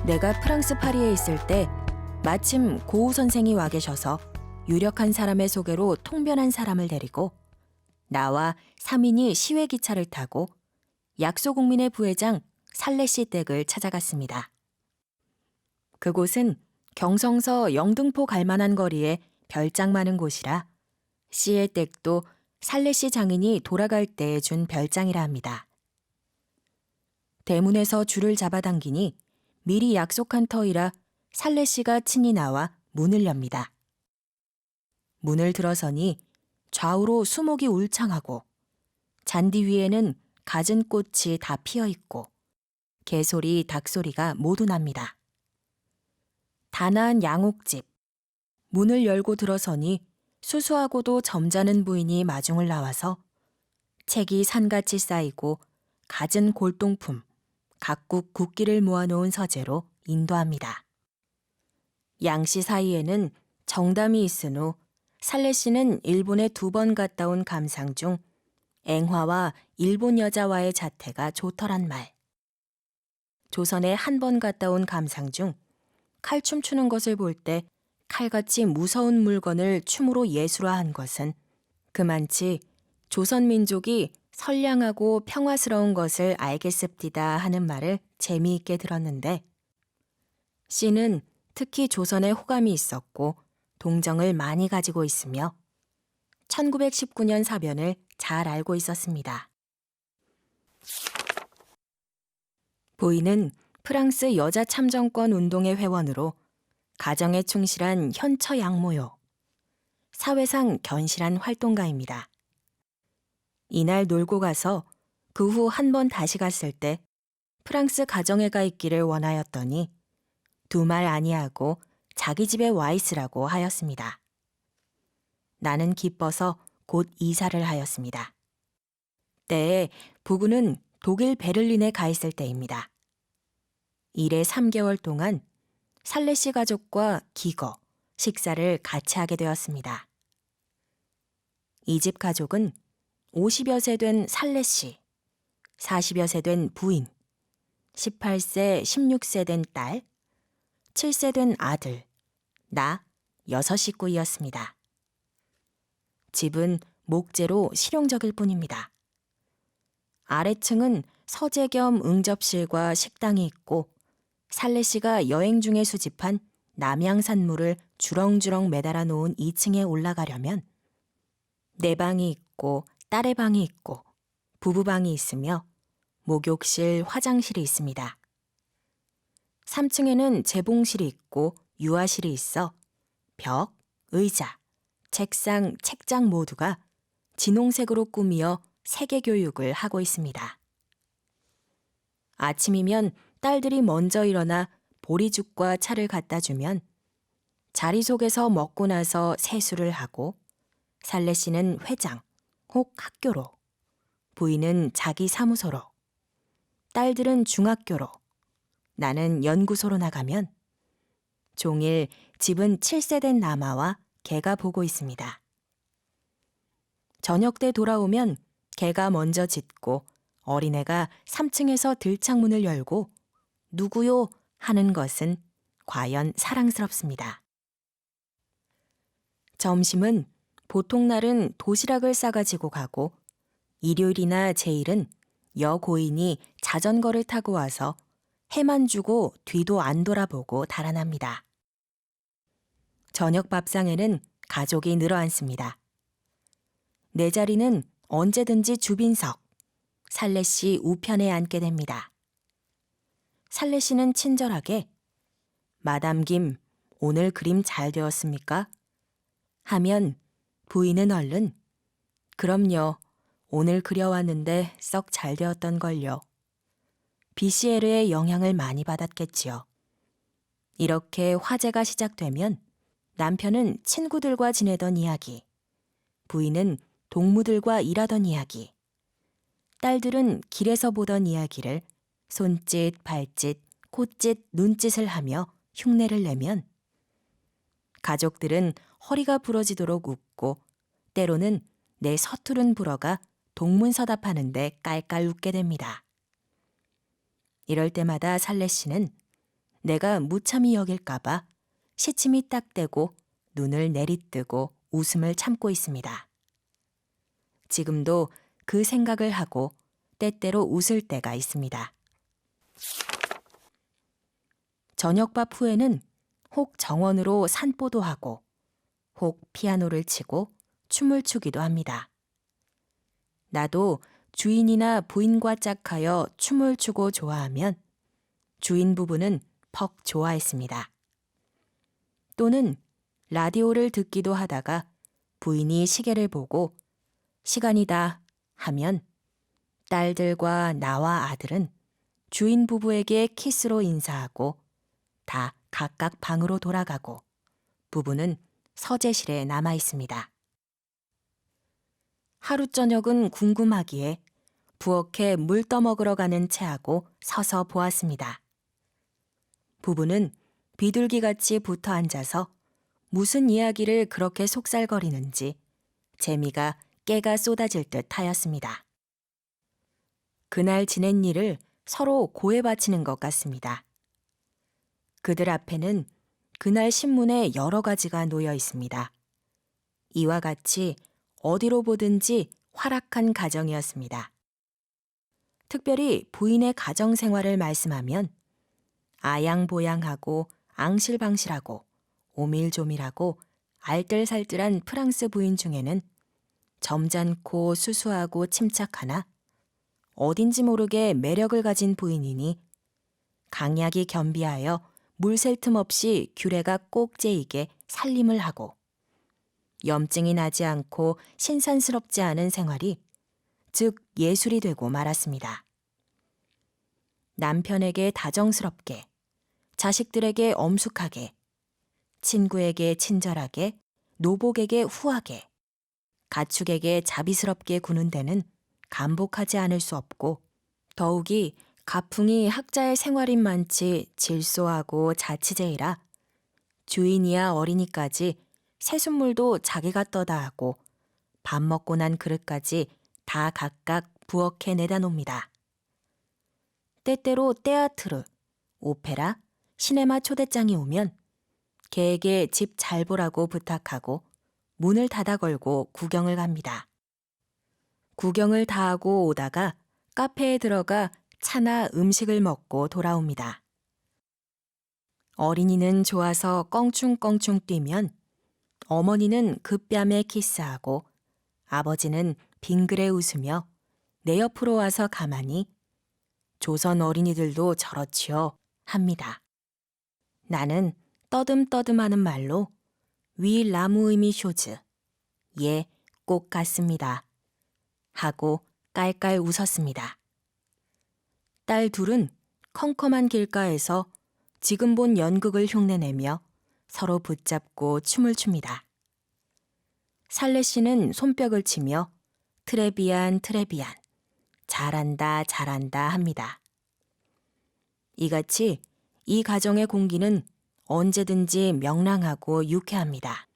내가 프랑스 파리에 있을 때 마침 고우 선생이 와 계셔서 유력한 사람의 소개로 통변한 사람을 데리고 나와 3인이 시외 기차를 타고 약소국민회 부회장 살레시 댁을 찾아갔습니다. 그곳은 경성서 영등포 갈 만한 거리에 별장 많은 곳이라 씨의 댁도 살레시 장인이 돌아갈 때에 준 별장이라 합니다. 대문에서 줄을 잡아당기니 미리 약속한 터이라 살레시가 친히 나와 문을 엽니다. 문을 들어서니 좌우로 수목이 울창하고 잔디 위에는 갖은 꽃이 다 피어 있고 개소리, 닭소리가 모두 납니다. 단아한 양옥집. 문을 열고 들어서니 수수하고도 점잖은 부인이 마중을 나와서 책이 산같이 쌓이고 갖은 골동품, 각국 국기를 모아놓은 서재로 인도합니다. 양씨 사이에는 정담이 있은 후 살레시는 일본에 2번 갔다 온 감상 중 앵화와 일본 여자와의 자태가 좋더란 말. 조선에 1번 갔다 온 감상 중 칼춤 추는 것을 볼 때 칼같이 무서운 물건을 춤으로 예술화한 것은 그만치 조선 민족이 선량하고 평화스러운 것을 알겠습디다 하는 말을 재미있게 들었는데 씨는 특히 조선에 호감이 있었고 동정을 많이 가지고 있으며 1919년 사변을 잘 알고 있었습니다. 부인은 프랑스 여자 참정권 운동의 회원으로 가정에 충실한 현처 양모요. 사회상 견실한 활동가입니다. 이날 놀고 가서 그 후 1번 다시 갔을 때 프랑스 가정에 가 있기를 원하였더니 2말 아니하고 자기 집에 와 있으라고 하였습니다. 나는 기뻐서 곧 이사를 하였습니다. 때에 부부는 독일 베를린에 가 있을 때입니다. 이래 3개월 동안 살레시 가족과 기거, 식사를 같이 하게 되었습니다. 이 집 가족은 50여 세 된 살레시, 40여 세 된 부인, 18세, 16세 된 딸, 7세 된 아들, 나 6식구이었습니다. 집은 목재로 실용적일 뿐입니다. 아래층은 서재 겸 응접실과 식당이 있고 살레시가 여행 중에 수집한 남양산물을 주렁주렁 매달아 놓은 2층에 올라가려면 내 방이 있고 딸의 방이 있고 부부방이 있으며 목욕실, 화장실이 있습니다. 3층에는 재봉실이 있고 유아실이 있어 벽, 의자, 책상, 책장 모두가 진홍색으로 꾸미어 세계 교육을 하고 있습니다. 아침이면 딸들이 먼저 일어나 보리죽과 차를 갖다 주면 자리 속에서 먹고 나서 세수를 하고 살레시는 회장, 혹 학교로, 부인은 자기 사무소로, 딸들은 중학교로, 나는 연구소로 나가면 종일 집은 7세 된 남아와 개가 보고 있습니다. 저녁 때 돌아오면 개가 먼저 짖고 어린애가 3층에서 들창문을 열고 누구요 하는 것은 과연 사랑스럽습니다. 점심은 보통 날은 도시락을 싸가지고 가고 일요일이나 제일은 여고인이 자전거를 타고 와서 해만 주고 뒤도 안 돌아보고 달아납니다. 저녁 밥상에는 가족이 늘어앉습니다. 내 자리는 언제든지 주빈석, 살레시 우편에 앉게 됩니다. 살레시는 친절하게 마담 김, 오늘 그림 잘 되었습니까? 하면 부인은 얼른 그럼요, 오늘 그려왔는데 썩 잘 되었던걸요. BCL의 영향을 많이 받았겠지요. 이렇게 화제가 시작되면 남편은 친구들과 지내던 이야기, 부인은 동무들과 일하던 이야기, 딸들은 길에서 보던 이야기를 손짓, 발짓, 콧짓, 눈짓을 하며 흉내를 내면 가족들은 허리가 부러지도록 웃고 때로는 내 서투른 불어가 동문서답하는데 깔깔 웃게 됩니다. 이럴 때마다 살레시는 내가 무참히 여길까봐 시침이 딱 떼고 눈을 내리뜨고 웃음을 참고 있습니다. 지금도 그 생각을 하고 때때로 웃을 때가 있습니다. 저녁밥 후에는 혹 정원으로 산보도 하고 혹 피아노를 치고 춤을 추기도 합니다. 나도 주인이나 부인과 짝하여 춤을 추고 좋아하면 주인 부부는 퍽 좋아했습니다. 또는 라디오를 듣기도 하다가 부인이 시계를 보고 시간이다 하면 딸들과 나와 아들은 주인 부부에게 키스로 인사하고 다 각각 방으로 돌아가고 부부는 서재실에 남아 있습니다. 하루 저녁은 궁금하기에 부엌에 물 떠먹으러 가는 채하고 서서 보았습니다. 부부는 비둘기같이 붙어 앉아서 무슨 이야기를 그렇게 속살거리는지 재미가 깨가 쏟아질 듯 하였습니다. 그날 지낸 일을 서로 고해 바치는 것 같습니다. 그들 앞에는 그날 신문에 여러 가지가 놓여 있습니다. 이와 같이 어디로 보든지 활악한 가정이었습니다. 특별히 부인의 가정 생활을 말씀하면 아양보양하고 앙실방실하고 오밀조밀하고 알뜰살뜰한 프랑스 부인 중에는 점잖고 수수하고 침착하나 어딘지 모르게 매력을 가진 부인이니 강약이 겸비하여 물 셀 틈 없이 규례가 꼭 제이게 살림을 하고 염증이 나지 않고 신선스럽지 않은 생활이 즉 예술이 되고 말았습니다. 남편에게 다정스럽게, 자식들에게 엄숙하게, 친구에게 친절하게, 노복에게 후하게, 가축에게 자비스럽게 구는 데는 감복하지 않을 수 없고 더욱이 가풍이 학자의 생활인 많지 질소하고 자치제이라 주인이야 어린이까지 새순물도 자기가 떠다 하고 밥 먹고 난 그릇까지 다 각각 부엌에 내다 놉니다. 때때로 떼아트르, 오페라, 시네마 초대장이 오면 개에게 집 잘 보라고 부탁하고 문을 닫아 걸고 구경을 갑니다. 구경을 다 하고 오다가 카페에 들어가 차나 음식을 먹고 돌아옵니다. 어린이는 좋아서 껑충껑충 뛰면 어머니는 그 뺨에 키스하고 아버지는 빙그레 웃으며 내 옆으로 와서 가만히 조선 어린이들도 저렇지요 합니다. 나는 떠듬떠듬하는 말로 위 라무의미 쇼즈 예, 꼭 같습니다 하고 깔깔 웃었습니다. 딸 둘은 컴컴한 길가에서 지금 본 연극을 흉내내며 서로 붙잡고 춤을 춥니다. 살레 씨는 손뼉을 치며 트레비안 트레비안 잘한다 잘한다 합니다. 이같이 이 가정의 공기는 언제든지 명랑하고 유쾌합니다.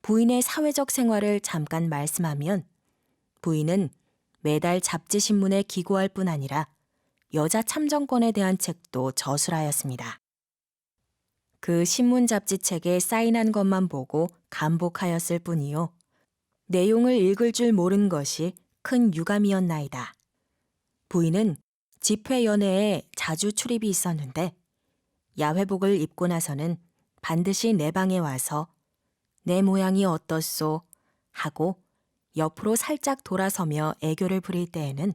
부인의 사회적 생활을 잠깐 말씀하면 부인은 매달 잡지 신문에 기고할 뿐 아니라 여자 참정권에 대한 책도 저술하였습니다. 그 신문 잡지 책에 사인한 것만 보고 감복하였을 뿐이요. 내용을 읽을 줄 모른 것이 큰 유감이었나이다. 부인은 집회연회에 자주 출입이 있었는데 야회복을 입고 나서는 반드시 내 방에 와서 내 모양이 어떻소 하고 옆으로 살짝 돌아서며 애교를 부릴 때에는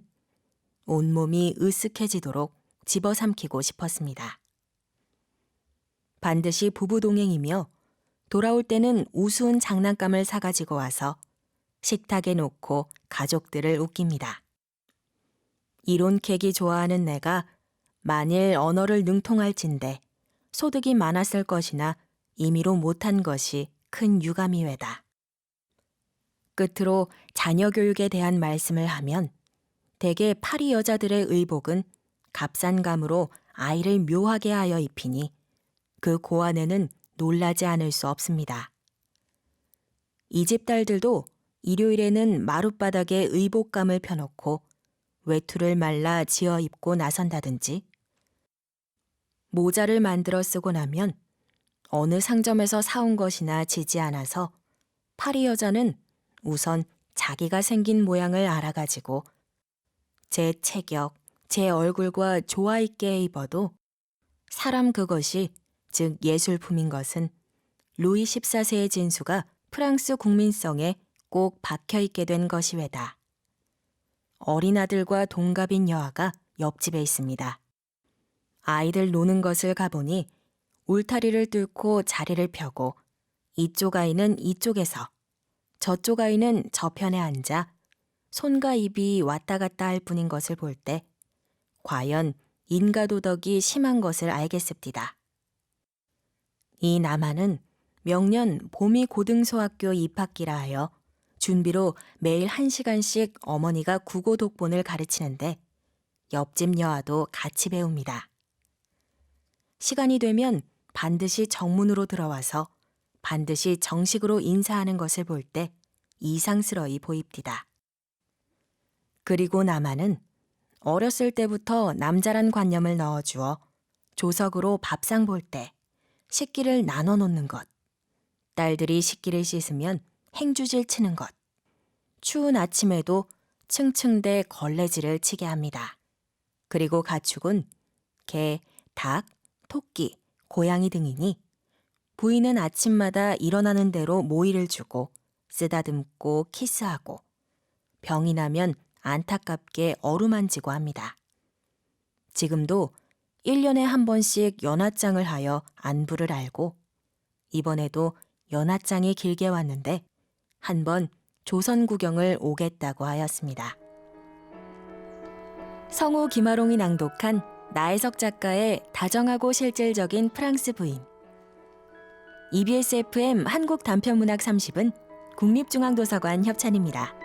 온몸이 으쓱해지도록 집어삼키고 싶었습니다. 반드시 부부 동행이며 돌아올 때는 우스운 장난감을 사가지고 와서 식탁에 놓고 가족들을 웃깁니다. 이론 캐기 좋아하는 내가 만일 언어를 능통할진대 소득이 많았을 것이나 임의로 못한 것이 큰 유감이외다. 끝으로 자녀 교육에 대한 말씀을 하면 대개 파리 여자들의 의복은 값싼 감으로 아이를 묘하게 하여 입히니 그 고안에는 놀라지 않을 수 없습니다. 이 집 딸들도 일요일에는 마룻바닥에 의복감을 펴놓고 외투를 말라 지어 입고 나선다든지 모자를 만들어 쓰고 나면 어느 상점에서 사온 것이나 지지 않아서 파리 여자는 우선 자기가 생긴 모양을 알아가지고 제 체격, 제 얼굴과 조화 있게 입어도 사람 그것이, 즉 예술품인 것은 루이 14세의 진수가 프랑스 국민성에 꼭 박혀있게 된 것이외다. 어린 아들과 동갑인 여아가 옆집에 있습니다. 아이들 노는 것을 가보니 울타리를 뚫고 자리를 펴고 이쪽 아이는 이쪽에서 저쪽 아이는 저편에 앉아 손과 입이 왔다 갔다 할 뿐인 것을 볼 때 과연 인가도덕이 심한 것을 알겠습니다. 이 남한은 명년 봄이 고등소학교 입학기라 하여 준비로 매일 1시간씩 어머니가 국어 독본을 가르치는데 옆집 여아도 같이 배웁니다. 시간이 되면 반드시 정문으로 들어와서 반드시 정식으로 인사하는 것을 볼 때 이상스러이 보입디다. 그리고 남한은 어렸을 때부터 남자란 관념을 넣어주어 조석으로 밥상 볼 때 식기를 나눠 놓는 것, 딸들이 식기를 씻으면 행주질 치는 것, 추운 아침에도 층층대 걸레질을 치게 합니다. 그리고 가축은 개, 닭, 토끼, 고양이 등이니 부인은 아침마다 일어나는 대로 모이를 주고 쓰다듬고 키스하고 병이 나면 안타깝게 어루만지고 합니다. 지금도 1년에 한 번씩 연하장을 하여 안부를 알고 이번에도 연하장이 길게 왔는데 한번 조선 구경을 오겠다고 하였습니다. 성우 김아롱이 낭독한 나혜석 작가의 다정하고 실질적인 프랑스 부인. EBS FM 한국 단편문학 30은 국립중앙도서관 협찬입니다.